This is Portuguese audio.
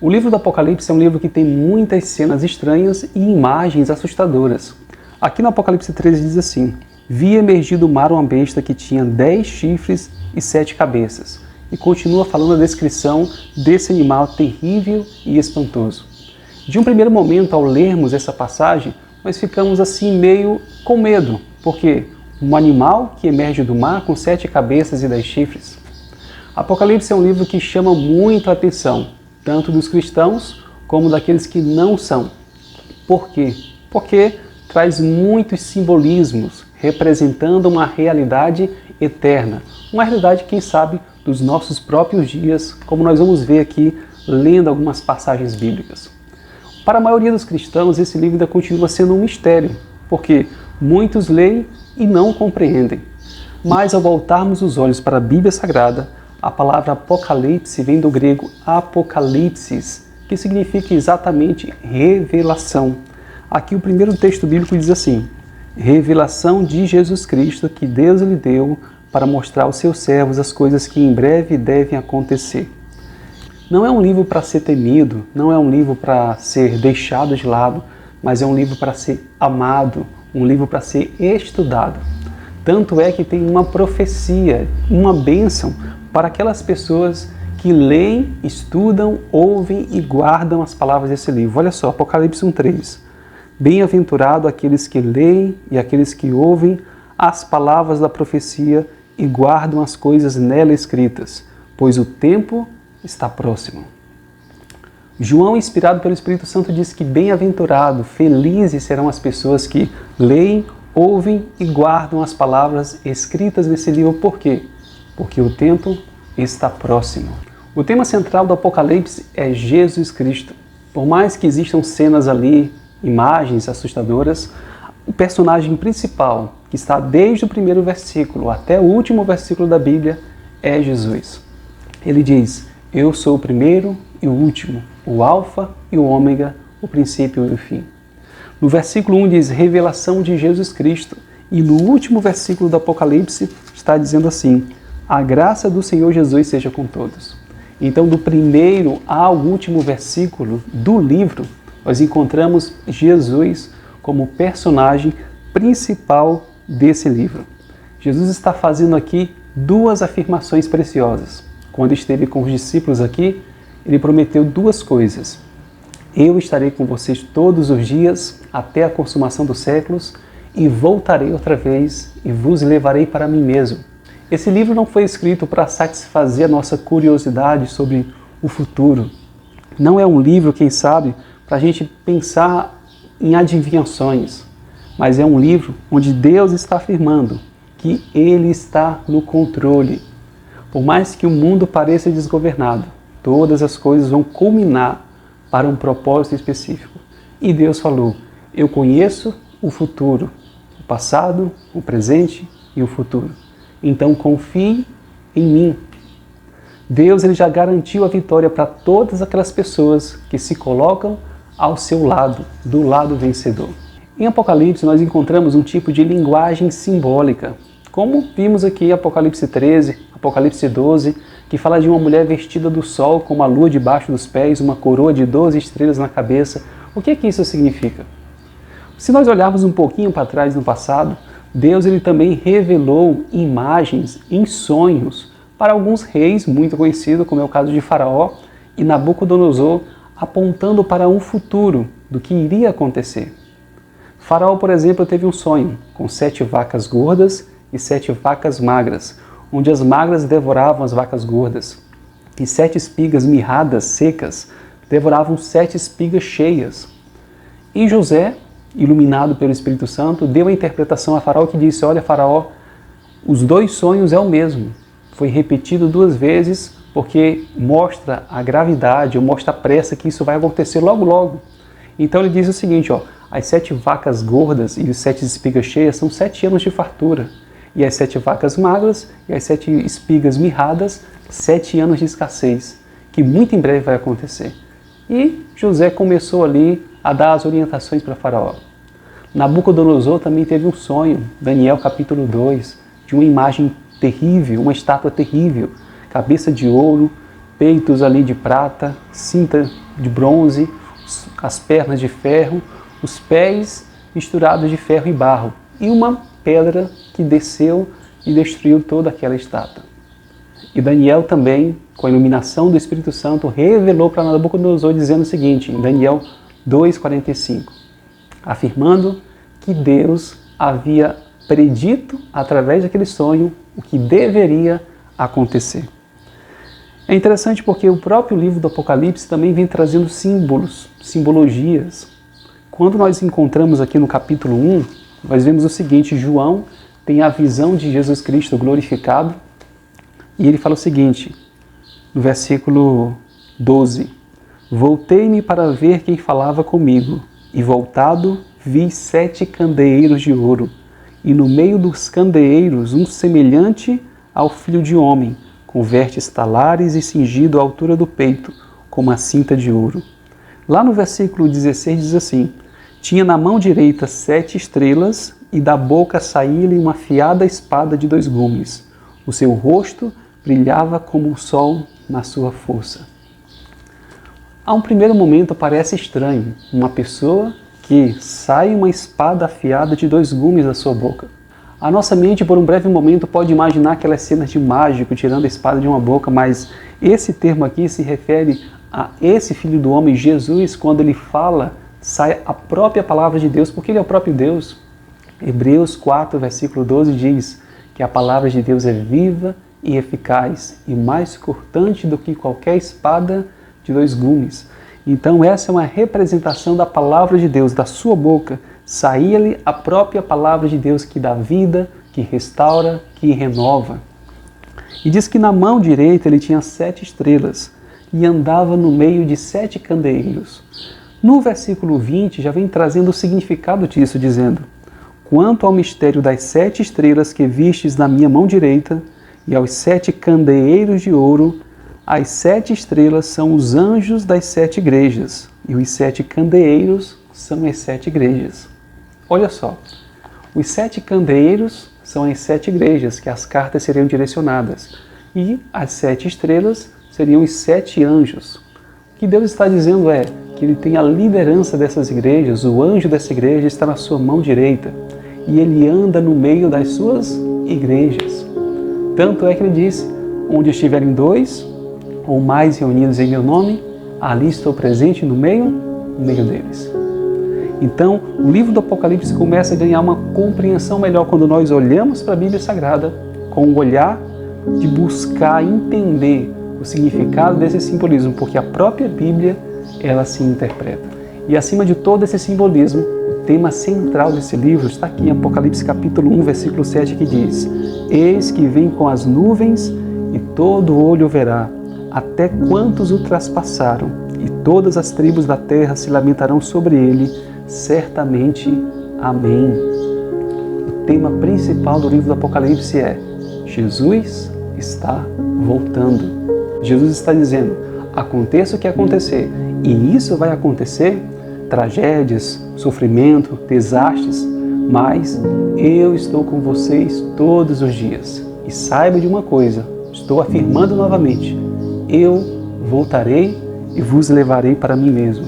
O livro do Apocalipse é um livro que tem muitas cenas estranhas e imagens assustadoras. Aqui no Apocalipse 13 diz assim: vi emergir do mar uma besta que tinha 10 chifres e 7 cabeças. E continua falando a descrição desse animal terrível e espantoso. De um primeiro momento, ao lermos essa passagem, nós ficamos assim meio com medo, porque um animal que emerge do mar com 7 cabeças e 10 chifres. Apocalipse é um livro que chama muito a atenção, tanto dos cristãos como daqueles que não são. Por quê? Porque traz muitos simbolismos representando uma realidade eterna, uma realidade, quem sabe, dos nossos próprios dias, como nós vamos ver aqui lendo algumas passagens bíblicas. Para a maioria dos cristãos, esse livro ainda continua sendo um mistério, porque muitos leem e não compreendem. Mas ao voltarmos os olhos para a Bíblia Sagrada, a palavra Apocalipse vem do grego apokalipsis, que significa exatamente revelação. Aqui o primeiro texto bíblico diz assim: revelação de Jesus Cristo que Deus lhe deu para mostrar aos seus servos as coisas que em breve devem acontecer. Não é um livro para ser temido, não é um livro para ser deixado de lado, mas é um livro para ser amado, um livro para ser estudado. Tanto é que tem uma profecia, uma bênção para aquelas pessoas que leem, estudam, ouvem e guardam as palavras desse livro. Olha só, Apocalipse 1:3. Bem-aventurado aqueles que leem e aqueles que ouvem as palavras da profecia e guardam as coisas nela escritas, pois o tempo está próximo. João, inspirado pelo Espírito Santo, diz que bem-aventurado, felizes serão as pessoas que leem, ouvem e guardam as palavras escritas nesse livro. Por quê? Porque o tempo está próximo. O tema central do Apocalipse é Jesus Cristo. Por mais que existam cenas ali, imagens assustadoras, o personagem principal, que está desde o primeiro versículo até o último versículo da Bíblia, é Jesus. Ele diz: eu sou o primeiro e o último, o alfa e o ômega, o princípio e o fim. No versículo 1 diz revelação de Jesus Cristo, e no último versículo do Apocalipse está dizendo assim: a graça do Senhor Jesus seja com todos. Então, do primeiro ao último versículo do livro, nós encontramos Jesus como personagem principal desse livro. Jesus está fazendo aqui duas afirmações preciosas. Quando esteve com os discípulos aqui, ele prometeu duas coisas: eu estarei com vocês todos os dias até a consumação dos séculos, e voltarei outra vez e vos levarei para mim mesmo. Esse livro não foi escrito para satisfazer a nossa curiosidade sobre o futuro. Não é um livro, quem sabe, para a gente pensar em adivinhações, mas é um livro onde Deus está afirmando que Ele está no controle. Por mais que o mundo pareça desgovernado, todas as coisas vão culminar para um propósito específico. E Deus falou: eu conheço o futuro, o passado, o presente e o futuro. Então confie em mim. Deus, ele já garantiu a vitória para todas aquelas pessoas que se colocam ao seu lado, do lado vencedor. Em Apocalipse nós encontramos um tipo de linguagem simbólica, como vimos aqui em Apocalipse 13, Apocalipse 12, que fala de uma mulher vestida do sol com uma lua debaixo dos pés, uma coroa de 12 estrelas na cabeça. O que é que isso significa? Se nós olharmos um pouquinho para trás no passado, Deus ele também revelou imagens em sonhos para alguns reis muito conhecidos, como é o caso de Faraó e Nabucodonosor, apontando para um futuro do que iria acontecer. Faraó, por exemplo, teve um sonho com 7 vacas gordas e 7 vacas magras, onde as magras devoravam as vacas gordas, e 7 espigas mirradas secas devoravam 7 espigas cheias. E José, iluminado pelo Espírito Santo, deu a interpretação a Faraó, que disse: olha, Faraó, os 2 sonhos é o mesmo. Foi repetido 2 vezes, porque mostra a gravidade, ou mostra a pressa que isso vai acontecer logo logo. Então ele diz o seguinte, as 7 vacas gordas e os 7 espigas cheias são 7 anos de fartura. E as 7 vacas magras e as 7 espigas mirradas, 7 anos de escassez, que muito em breve vai acontecer. E José começou ali a dar as orientações para Faraó. Nabucodonosor também teve um sonho, Daniel capítulo 2, de uma imagem terrível, uma estátua terrível, cabeça de ouro, peitos ali de prata, cinta de bronze, as pernas de ferro, os pés misturados de ferro e barro, e uma pedra que desceu e destruiu toda aquela estátua. E Daniel também, com a iluminação do Espírito Santo, revelou para Nabucodonosor dizendo o seguinte, em Daniel 2,45, afirmando que Deus havia predito, através daquele sonho, o que deveria acontecer. É interessante porque o próprio livro do Apocalipse também vem trazendo símbolos, simbologias. Quando nós encontramos aqui no capítulo 1, nós vemos o seguinte, João tem a visão de Jesus Cristo glorificado, e ele fala o seguinte, no versículo 12, voltei-me para ver quem falava comigo, e voltado vi 7 candeeiros de ouro, e no meio dos candeeiros um semelhante ao filho de homem, com vestes talares e cingido à altura do peito, com uma cinta de ouro. Lá no versículo 16 diz assim, tinha na mão direita 7 estrelas, e da boca saía-lhe uma afiada espada de 2 gumes. O seu rosto brilhava como o sol na sua força. A um primeiro momento parece estranho, uma pessoa que sai uma espada afiada de 2 gumes da sua boca. A nossa mente, por um breve momento, pode imaginar aquelas cenas de mágico tirando a espada de uma boca, mas esse termo aqui se refere a esse Filho do Homem, Jesus, quando ele fala, sai a própria palavra de Deus, porque ele é o próprio Deus. Hebreus 4, versículo 12 diz que a palavra de Deus é viva e eficaz e mais cortante do que qualquer espada de 2 gumes. Então essa é uma representação da palavra de Deus, da sua boca, saía-lhe a própria palavra de Deus que dá vida, que restaura, que renova. E diz que na mão direita ele tinha 7 estrelas e andava no meio de 7 candeeiros. No versículo 20 já vem trazendo o significado disso, dizendo, quanto ao mistério das 7 estrelas que vistes na minha mão direita e aos 7 candeeiros de ouro, as 7 estrelas são os anjos das 7 igrejas e os 7 candeeiros são as 7 igrejas. Olha só, os 7 candeeiros são as 7 igrejas que as cartas seriam direcionadas e as 7 estrelas seriam os 7 anjos. O que Deus está dizendo é que ele tem a liderança dessas igrejas, o anjo dessa igreja está na sua mão direita e ele anda no meio das suas igrejas. Tanto é que ele disse, onde estiverem 2 ou mais reunidos em meu nome, ali estou presente no meio deles. Então, o livro do Apocalipse começa a ganhar uma compreensão melhor quando nós olhamos para a Bíblia Sagrada com o olhar de buscar entender o significado desse simbolismo, porque a própria Bíblia, ela se interpreta. E acima de todo esse simbolismo, o tema central desse livro está aqui em Apocalipse capítulo 1, versículo 7, que diz, eis que vem com as nuvens e todo olho verá, até quantos o traspassaram, e todas as tribos da terra se lamentarão sobre ele, certamente. Amém. O tema principal do livro do Apocalipse é Jesus está voltando. Jesus está dizendo, aconteça o que acontecer, e isso vai acontecer, tragédias, sofrimento, desastres, mas eu estou com vocês todos os dias. E saiba de uma coisa, estou afirmando novamente, eu voltarei e vos levarei para mim mesmo.